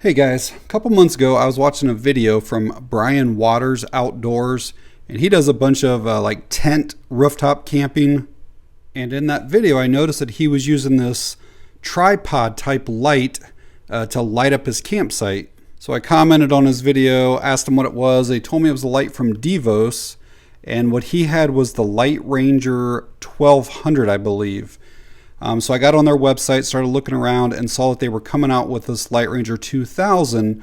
Hey guys, a couple months ago I was watching a video from Brian Waters Outdoors, and he does a bunch of like tent rooftop camping. And in that video I noticed that he was using this tripod type light to light up his campsite. So I commented on his video, asked him what it was. They told me it was a light from Devos, and what he had was the LightRanger 1200, I believe. So I got on their website, started looking around, and saw that they were coming out with this LightRanger 2000,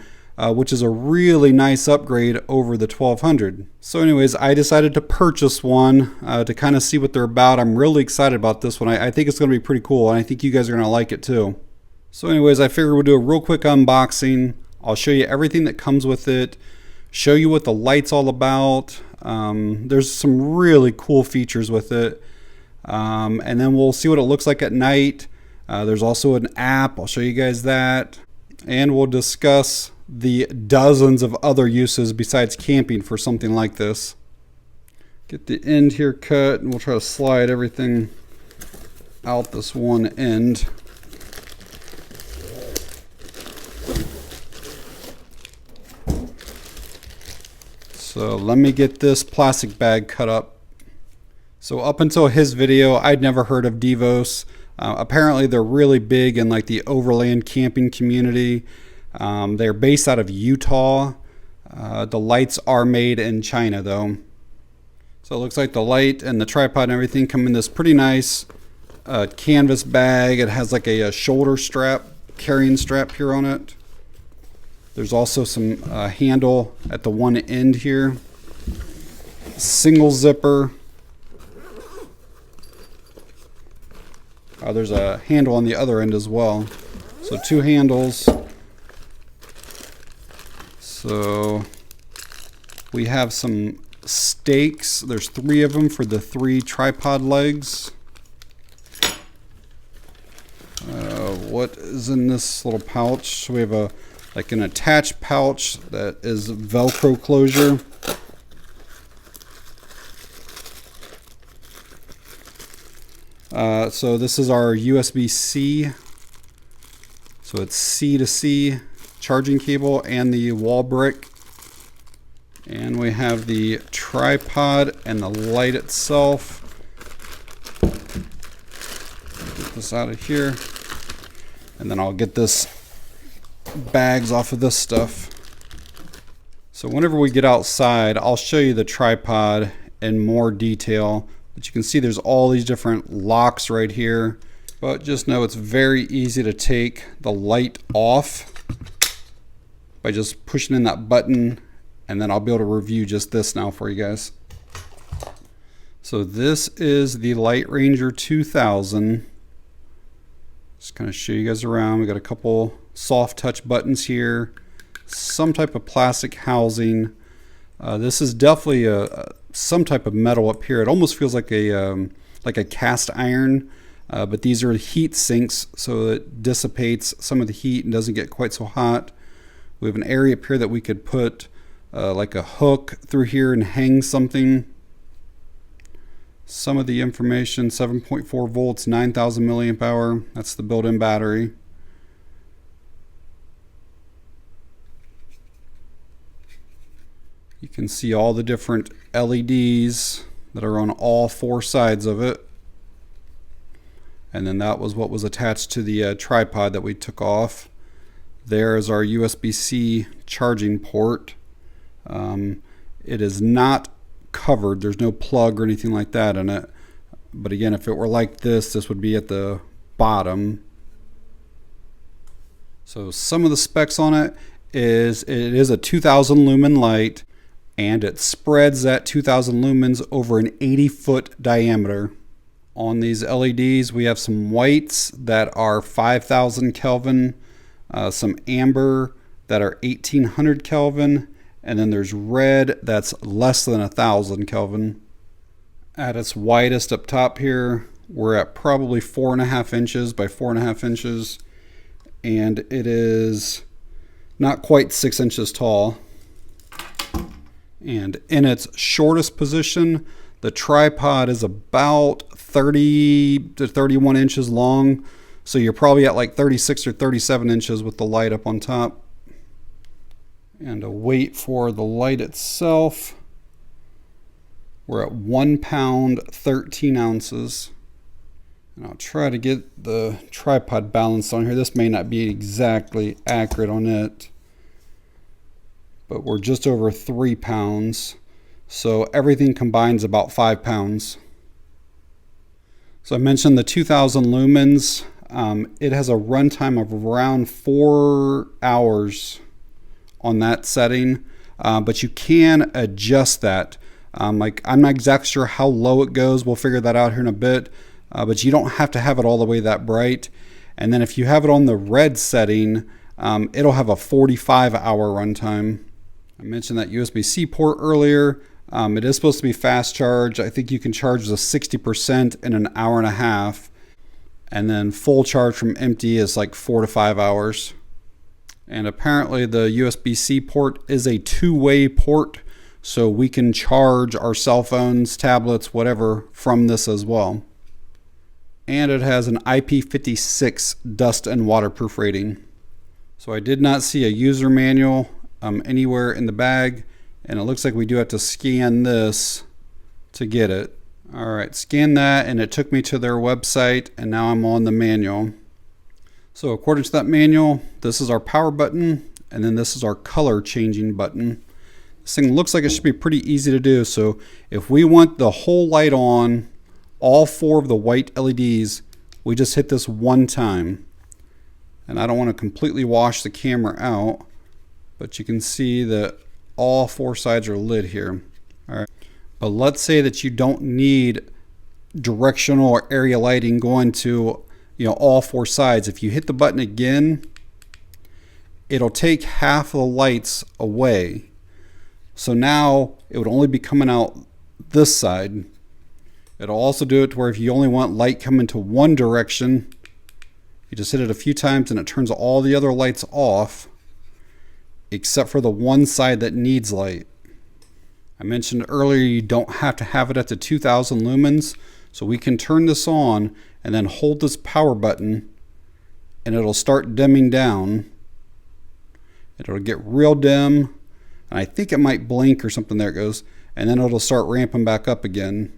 which is a really nice upgrade over the 1200. So anyways, I decided to purchase one to kind of see what they're about. I'm really excited about this one. I think it's going to be pretty cool, and I think you guys are going to like it too. So anyways, I figured we'll do a real quick unboxing. I'll show you everything that comes with it, show you what the light's all about. There's some really cool features with it. And then we'll see what it looks like at night. There's also an app. I'll show you guys that. And we'll discuss the dozens of other uses besides camping for something like this. Get the end here cut, and we'll try to slide everything out this one end. So let me get this plastic bag cut up. So up until his video, I'd never heard of Devos. Apparently they're really big in like the overland camping community. They're based out of Utah. The lights are made in China though. So it looks like the light and the tripod and everything come in this pretty nice canvas bag. It has like a shoulder strap, carrying strap here on it. There's also some handle at the one end here. Single zipper. There's a handle on the other end as well. So two handles. So we have some stakes. There's 3 of them for the 3 tripod legs. What is in this little pouch? So we have like an attached pouch that is Velcro closure. So this is our USB-C, so it's C to C charging cable and the wall brick. And we have the tripod and the light itself. Get this out of here. And then I'll get this bags off of this stuff. So whenever we get outside, I'll show you the tripod in more detail. But you can see there's all these different locks right here. But just know it's very easy to take the light off by just pushing in that button, and then I'll be able to review just this now for you guys. So this is the LightRanger 2000. Just kind of show you guys around. We got a couple soft touch buttons here, some type of plastic housing. This is definitely some type of metal up here. It almost feels like a cast iron, but these are heat sinks, so it dissipates some of the heat and doesn't get quite so hot. We have an area up here that we could put like a hook through here and hang something. Some of the information: 7.4 volts, 9,000 milliamp hour. That's the built-in battery. You can see all the different LEDs that are on all 4 sides of it. And then that was what was attached to the tripod that we took off. There is our USB-C charging port. It is not covered. There's no plug or anything like that in it. But again, if it were like this, this would be at the bottom. So some of the specs on it is a 2000 lumen light, and it spreads that 2000 lumens over an 80-foot diameter. On these LEDs, we have some whites that are 5000 Kelvin, some amber that are 1800 Kelvin, and then there's red that's less than 1000 Kelvin. At its widest up top here, we're at probably 4.5 inches by 4.5 inches, and it is not quite 6 inches tall. And in its shortest position, the tripod is about 30 to 31 inches long. So you're probably at like 36 or 37 inches with the light up on top. And a weight for the light itself, we're at 1 pound, 13 ounces. And I'll try to get the tripod balanced on here. This may not be exactly accurate on it, but we're just over 3 pounds. So everything combines about 5 pounds. So I mentioned the 2000 lumens. It has a runtime of around 4 hours on that setting, but you can adjust that. Like, I'm not exactly sure how low it goes. We'll figure that out here in a bit, but you don't have to have it all the way that bright. And then if you have it on the red setting, it'll have a 45-hour runtime. I mentioned that USB-C port earlier. It is supposed to be fast charge. I think you can charge the 60% in an hour and a half, and then full charge from empty is like 4 to 5 hours. And apparently the USB-C port is a two-way port, so we can charge our cell phones, tablets, whatever from this as well. And it has an IP56 dust and waterproof rating. So I did not see a user manual anywhere in the bag, and it looks like we do have to scan this to get it. All right, scan that, and it took me to their website, and now I'm on the manual. So according to that manual, this is our power button, and then this is our color changing button. This thing looks like it should be pretty easy to do. So if we want the whole light on, all 4 of the white LEDs, we just hit this one time. And I don't want to completely wash the camera out, but you can see that all 4 sides are lit here. All right. But let's say that you don't need directional or area lighting going to all 4 sides. If you hit the button again, it'll take half of the lights away. So now it would only be coming out this side. It'll also do it to where if you only want light coming to one direction, you just hit it a few times and it turns all the other lights off, except for the one side that needs light. I mentioned earlier you don't have to have it at the 2000 lumens, so we can turn this on and then hold this power button and it'll start dimming down. It'll get real dim, and I think it might blink or something. There it goes. And then it'll start ramping back up again.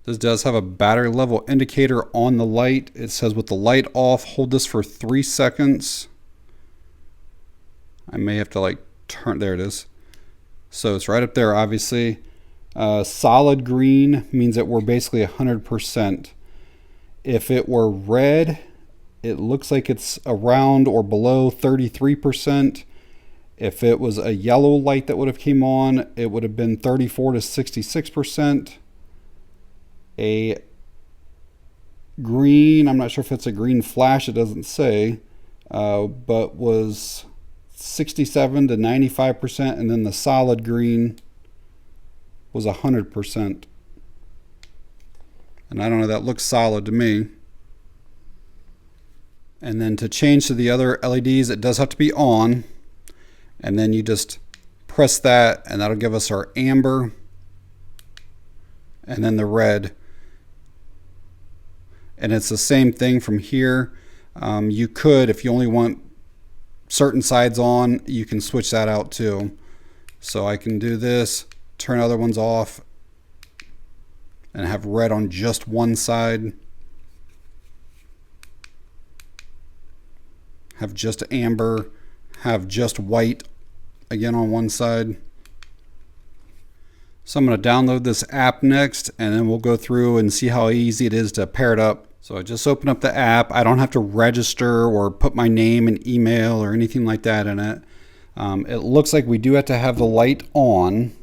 This does have a battery level indicator on the light. It says with the light off, hold this for 3 seconds. I may have to turn, there it is. So it's right up there, obviously. Solid green means that we're basically 100%. If it were red, it looks like it's around or below 33%. If it was a yellow light that would have came on, it would have been 34 to 66%. A green, I'm not sure if it's a green flash, it doesn't say, but was 67 to 95%, and then the solid green was 100%. And I don't know, that looks solid to me. And then to change to the other LEDs, it does have to be on, and then you just press that and that'll give us our amber and then the red. And it's the same thing from here. You could, if you only want certain sides on, you can switch that out too. So I can do this, turn other ones off, and have red on just one side. Have just amber, have just white again on one side. So I'm going to download this app next, and then we'll go through and see how easy it is to pair it up. So I just open up the app. I don't have to register or put my name and email or anything like that in it. It looks like we do have to have the light on.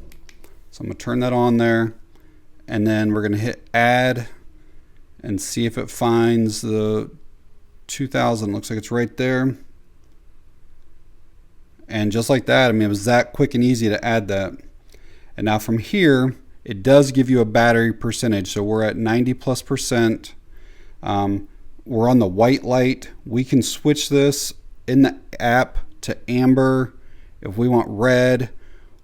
So I'm going to turn that on there, and then we're going to hit add and see if it finds the 2000. Looks like it's right there. And just like that, I mean, it was that quick and easy to add that. And now from here, it does give you a battery percentage. So we're at 90+%. We're on the white light. We can switch this in the app to amber if we want red.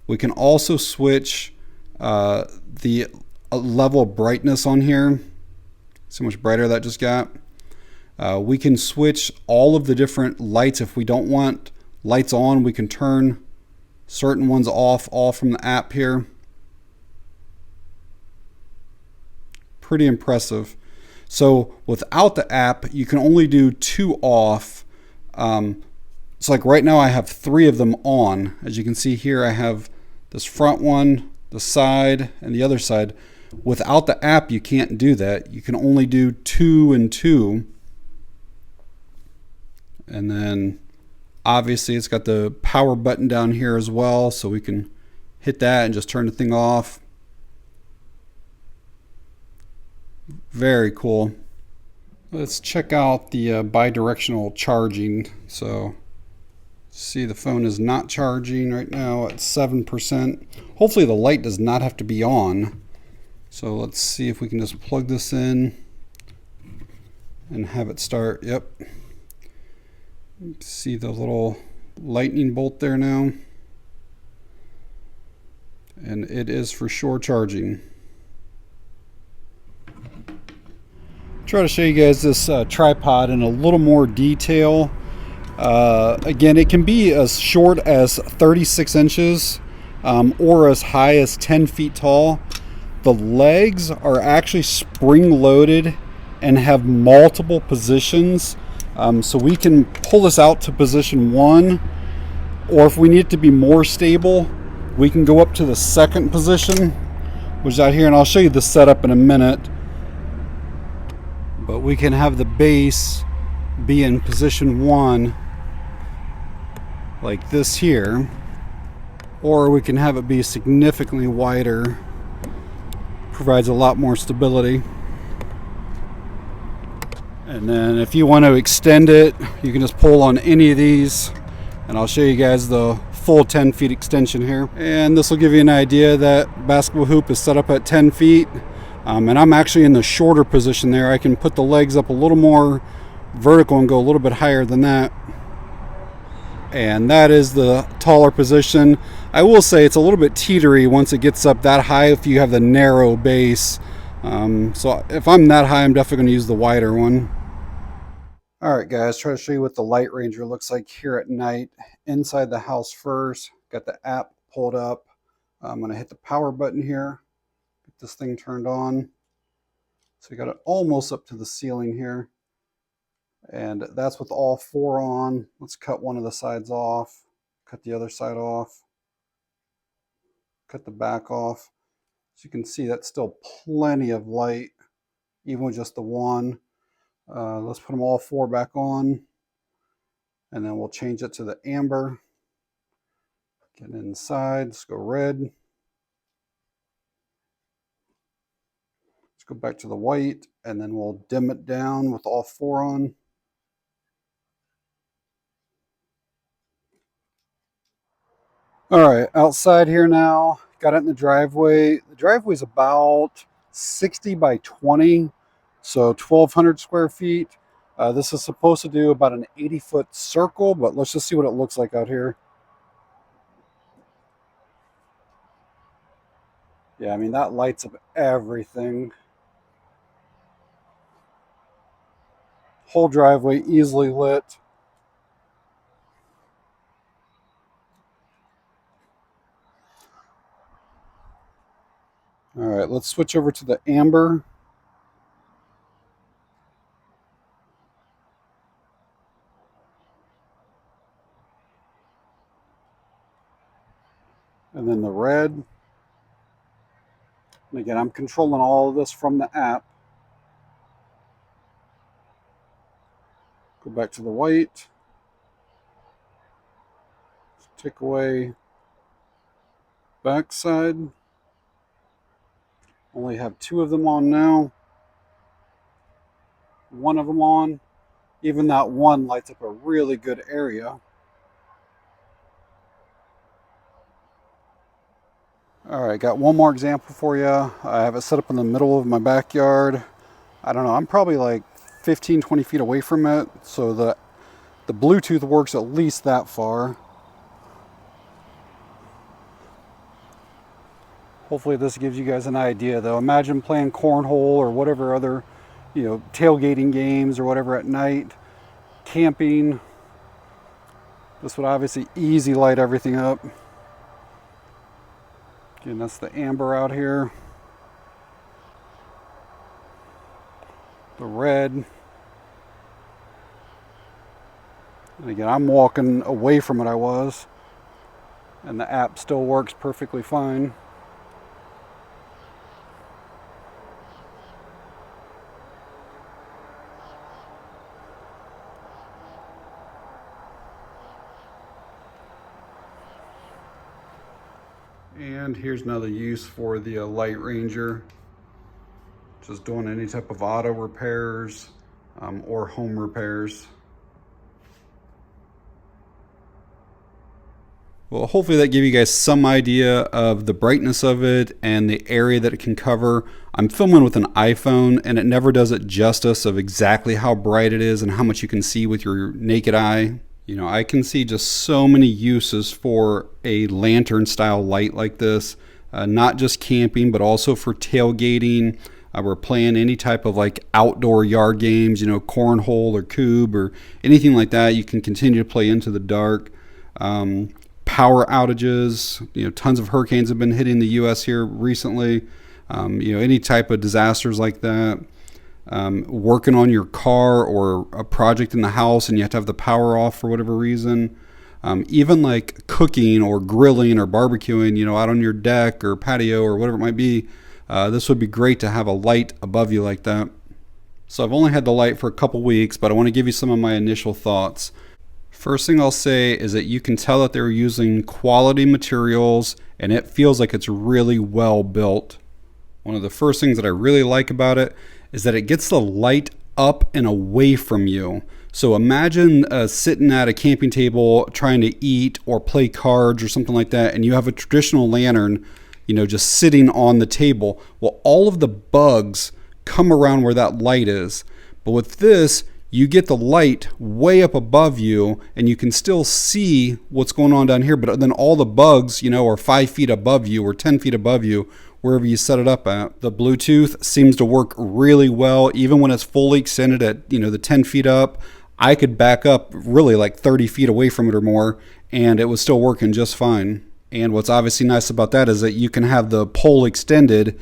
We can also switch the level of brightness on here. See how much brighter that just got. We can switch all of the different lights. If we don't want lights on, we can turn certain ones off, all from the app here. Pretty impressive. So without the app, you can only do 2 off. It's like right now I have 3 of them on. As you can see here, I have this front one, the side, and the other side. Without the app, you can't do that. You can only do 2 and 2. And then obviously it's got the power button down here as well, so we can hit that and just turn the thing off. Very cool. Let's check out the bi-directional charging. So see, the phone is not charging right now at 7%. Hopefully the light does not have to be on. So let's see if we can just plug this in and have it start. Yep. See the little lightning bolt there now. And it is for sure charging. Try to show you guys this tripod in a little more detail. Again, it can be as short as 36 inches or as high as 10 feet tall. The legs are actually spring loaded and have multiple positions. So we can pull this out to position 1, or if we need it to be more stable, we can go up to the second position, which is out here, and I'll show you the setup in a minute. But we can have the base be in position 1 like this here, or we can have it be significantly wider. Provides a lot more stability. And then if you want to extend it, you can just pull on any of these, and I'll show you guys the full 10 feet extension here. And this will give you an idea that basketball hoop is set up at 10 feet. And I'm actually in the shorter position there. I can put the legs up a little more vertical and go a little bit higher than that. And that is the taller position. I will say it's a little bit teetery once it gets up that high if you have the narrow base. So if I'm that high, I'm definitely going to use the wider one. Alright guys, try to show you what the LightRanger looks like here at night. Inside the house first, got the app pulled up. I'm going to hit the power button here. Get this thing turned on. So you got it almost up to the ceiling here. And that's with all 4 on. Let's cut one of the sides off. Cut the other side off. Cut the back off. As you can see, that's still plenty of light, even with just the one. Let's put them all 4 back on. And then we'll change it to the amber. Get inside, let's go red. Let's go back to the white, and then we'll dim it down with all 4 on. All right, outside here now, got it in the driveway. The driveway is about 60 by 20, so 1,200 square feet. This is supposed to do about an 80-foot circle, but let's just see what it looks like out here. Yeah, I mean, that lights up everything. Whole driveway easily lit. All right, let's switch over to the amber. And then the red. And again, I'm controlling all of this from the app. Go back to the white. Take away backside. Only have 2 of them on now. 1 of them on. Even that one lights up a really good area. All right, got one more example for you. I have it set up in the middle of my backyard. I don't know, I'm probably like 15, 20 feet away from it. So the Bluetooth works at least that far. Hopefully this gives you guys an idea though. Imagine playing cornhole or whatever other, tailgating games or whatever at night, camping. This would obviously easy light everything up. Again, that's the amber out here. The red. And again, I'm walking away from it I was. And the app still works perfectly fine. And here's another use for the LightRanger. Just doing any type of auto repairs or home repairs. Well, hopefully that gave you guys some idea of the brightness of it and the area that it can cover. I'm filming with an iPhone and it never does it justice of exactly how bright it is and how much you can see with your naked eye. I can see just so many uses for a lantern style light like this, not just camping, but also for tailgating. We're playing any type of like outdoor yard games, cornhole or cube or anything like that. You can continue to play into the dark. Power outages, tons of hurricanes have been hitting the U.S. here recently. Any type of disasters like that. Working on your car or a project in the house and you have to have the power off for whatever reason. Even like cooking or grilling or barbecuing, out on your deck or patio or whatever it might be. This would be great to have a light above you like that. So I've only had the light for a couple weeks, but I want to give you some of my initial thoughts. First thing I'll say is that you can tell that they're using quality materials and it feels like it's really well built. One of the first things that I really like about it is that it gets the light up and away from you. So imagine sitting at a camping table trying to eat or play cards or something like that, and you have a traditional lantern, just sitting on the table. Well, all of the bugs come around where that light is. But with this, you get the light way up above you and you can still see what's going on down here, but then all the bugs, are 5 feet above you or 10 feet above you, wherever you set it up at. The Bluetooth seems to work really well, even when it's fully extended at, the 10 feet up. I could back up really like 30 feet away from it or more, and it was still working just fine. And what's obviously nice about that is that you can have the pole extended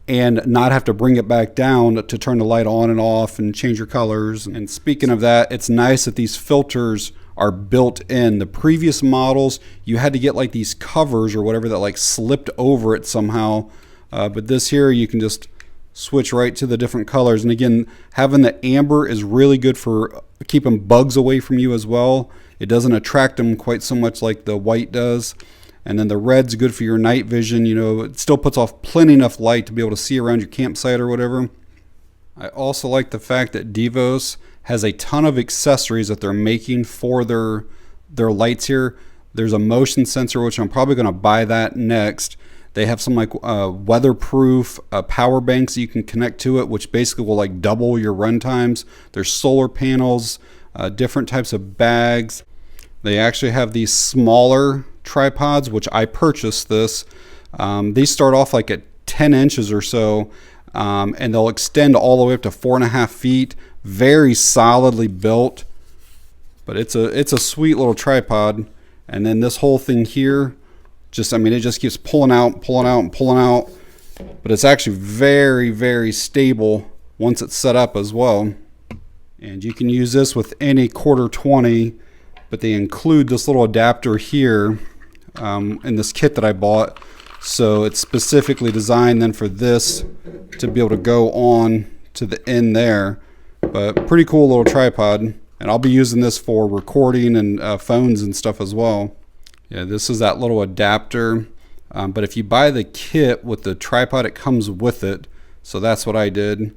and not have to bring it back down to turn the light on and off and change your colors. And speaking of that, it's nice that these filters are built in. The previous models, you had to get like these covers or whatever that like slipped over it somehow. But this here, you can just switch right to the different colors. And again, having the amber is really good for keeping bugs away from you as well. It doesn't attract them quite so much like the white does. And then the red's good for your night vision. It still puts off plenty enough light to be able to see around your campsite or whatever. I also like the fact that Devos has a ton of accessories that they're making for their lights here. There's a motion sensor, which I'm probably going to buy that next. They have some like weatherproof power banks that you can connect to it, which basically will like double your run times. There's solar panels, different types of bags. They actually have these smaller tripods, which I purchased this. These start off like at 10 inches or so, and they'll extend all the way up to 4.5 feet. Very solidly built, but it's a sweet little tripod. And then this whole thing here, it just keeps pulling out, but it's actually very, very stable once it's set up as well. And you can use this with any quarter 20, but they include this little adapter here in this kit that I bought. So it's specifically designed then for this to be able to go on to the end there. But pretty cool little tripod. And I'll be using this for recording and phones and stuff as well. Yeah, this is that little adapter. But if you buy the kit with the tripod, it comes with it. So that's what I did.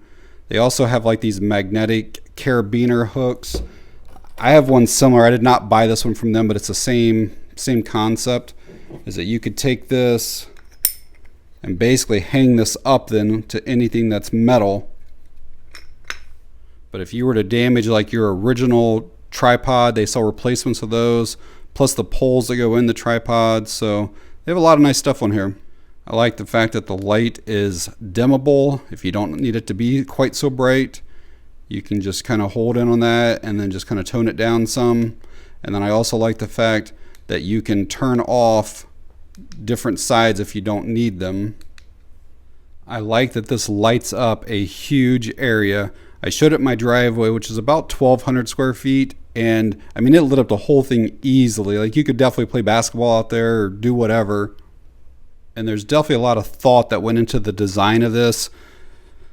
They also have like these magnetic carabiner hooks. I have one similar. I did not buy this one from them, but it's the same concept. Is that you could take this and basically hang this up then to anything that's metal. But if you were to damage like your original tripod, they sell replacements of those, plus the poles that go in the tripod. So they have a lot of nice stuff on here. I like the fact that the light is dimmable if you don't need it to be quite so bright. You can just kind of hold in on that and then just kind of tone it down some. And then I also like the fact that you can turn off different sides if you don't need them. I like that this lights up a huge area. I showed it my driveway, which is about 1,200 square feet. And I mean, it lit up the whole thing easily. Like, you could definitely play basketball out there or do whatever. And there's definitely a lot of thought that went into the design of this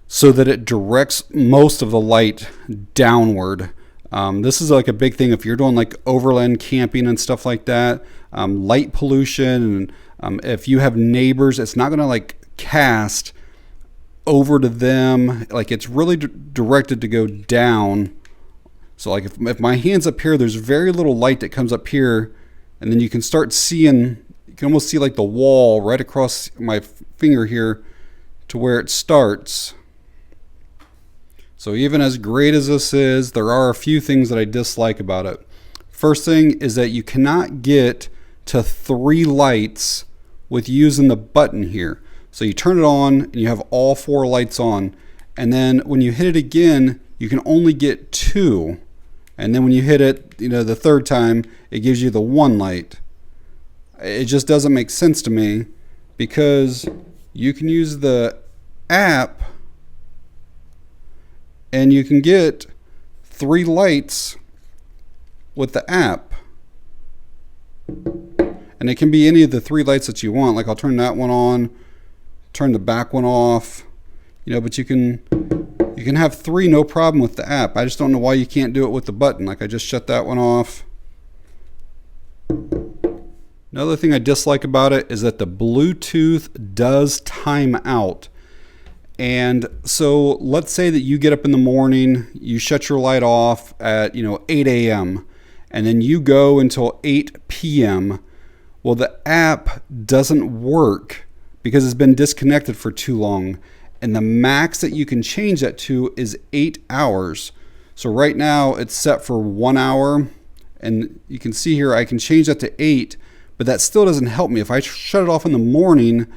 so that it directs most of the light downward. This is like a big thing if you're doing like overland camping and stuff like that. Light pollution, and if you have neighbors, it's not going to like cast over to them. Like, it's really directed to go down. So like if my hand's up here, there's very little light that comes up here, and then you can start seeing, you can almost see like the wall right across my finger here to where it starts. So even as great as this is, there are a few things that I dislike about it. First thing is that you cannot get to 3 lights with using the button here. So you turn it on and you have all 4 lights on. And then when you hit it again, you can only get 2. And then when you hit it, the third time, it gives you the 1 light. It just doesn't make sense to me, because you can use the app and you can get 3 lights with the app. And it can be any of the 3 lights that you want. Like, I'll turn that one on, turn the back one off, but you can have 3 no problem with the app. I just don't know why you can't do it with the button. Like, I just shut that one off. Another thing I dislike about it is that the Bluetooth does time out. And so let's say that you get up in the morning, you shut your light off at 8 a.m. and then you go until 8 p.m. Well, the app doesn't work because it's been disconnected for too long. And the max that you can change that to is 8 hours. So right now it's set for 1 hour, and you can see here I can change that to 8, but that still doesn't help me. If I shut it off in the morning,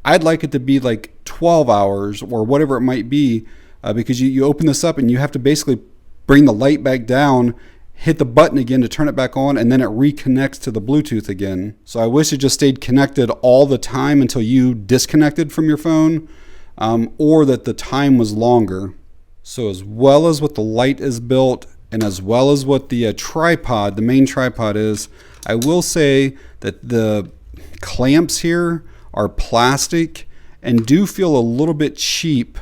I'd like it to be like 12 hours or whatever it might be, because you open this up and you have to basically bring the light back down, hit the button again to turn it back on, and then it reconnects to the Bluetooth again. So I wish it just stayed connected all the time until you disconnected from your phone, or that the time was longer. So as well as what the light is built, and as well as what the tripod, the main tripod is, I will say that the clamps here are plastic and do feel a little bit cheap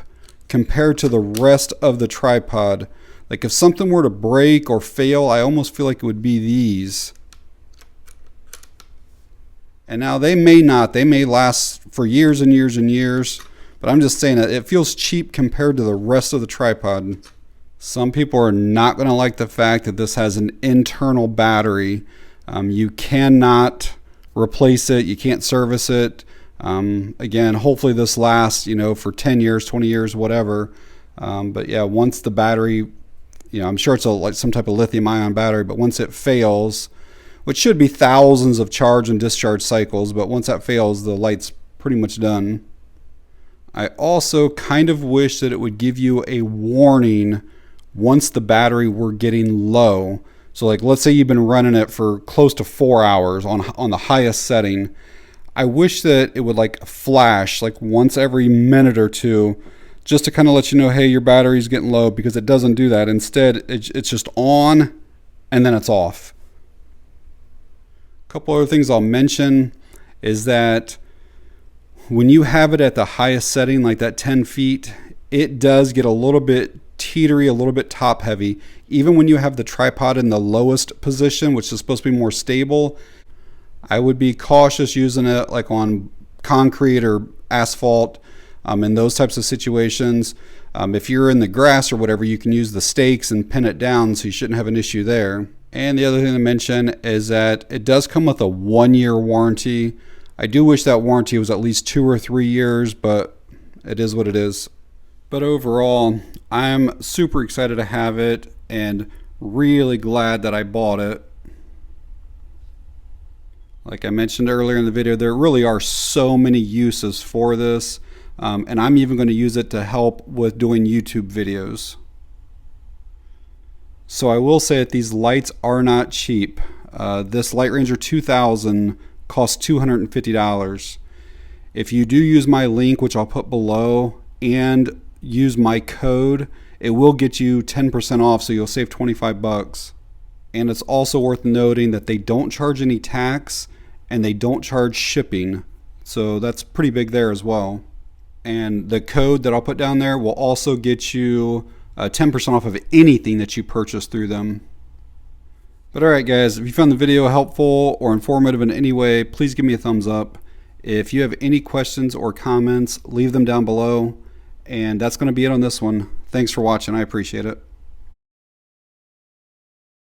compared to the rest of the tripod. Like, if something were to break or fail, I almost feel like it would be these. And now they may not, they may last for years and years and years, but I'm just saying that it feels cheap compared to the rest of the tripod. Some people are not going to like the fact that this has an internal battery. You cannot replace it, you can't service it. Again, hopefully this lasts, for 10 years, 20 years, whatever. But yeah, once the battery, I'm sure it's like some type of lithium ion battery, but once it fails, which should be thousands of charge and discharge cycles, but once that fails, the light's pretty much done. I also kind of wish that it would give you a warning once the battery were getting low. So like, let's say you've been running it for close to 4 hours on the highest setting. I wish that it would like flash like once every minute or two, just to kind of let you know, hey, your battery's getting low, because it doesn't do that. Instead, it's just on and then it's off. A couple other things I'll mention is that when you have it at the highest setting, like that 10 feet, it does get a little bit teetery, a little bit top heavy. Even when you have the tripod in the lowest position, which is supposed to be more stable, I would be cautious using it like on concrete or asphalt, in those types of situations. If you're in the grass or whatever, you can use the stakes and pin it down, so you shouldn't have an issue there. And the other thing to mention is that it does come with a 1-year warranty. I do wish that warranty was at least 2 or 3 years, but it is what it is. But overall, I'm super excited to have it and really glad that I bought it. Like I mentioned earlier in the video, there really are so many uses for this, and I'm even going to use it to help with doing YouTube videos. So I will say that these lights are not cheap. This LightRanger 2000 costs $250. If you do use my link, which I'll put below, and use my code, it will get you 10% off, so you'll save 25 bucks. And it's also worth noting that they don't charge any tax and they don't charge shipping. So that's pretty big there as well. And the code that I'll put down there will also get you 10% off of anything that you purchase through them. But alright guys, if you found the video helpful or informative in any way, please give me a thumbs up. If you have any questions or comments, leave them down below. And that's going to be it on this one. Thanks for watching. I appreciate it.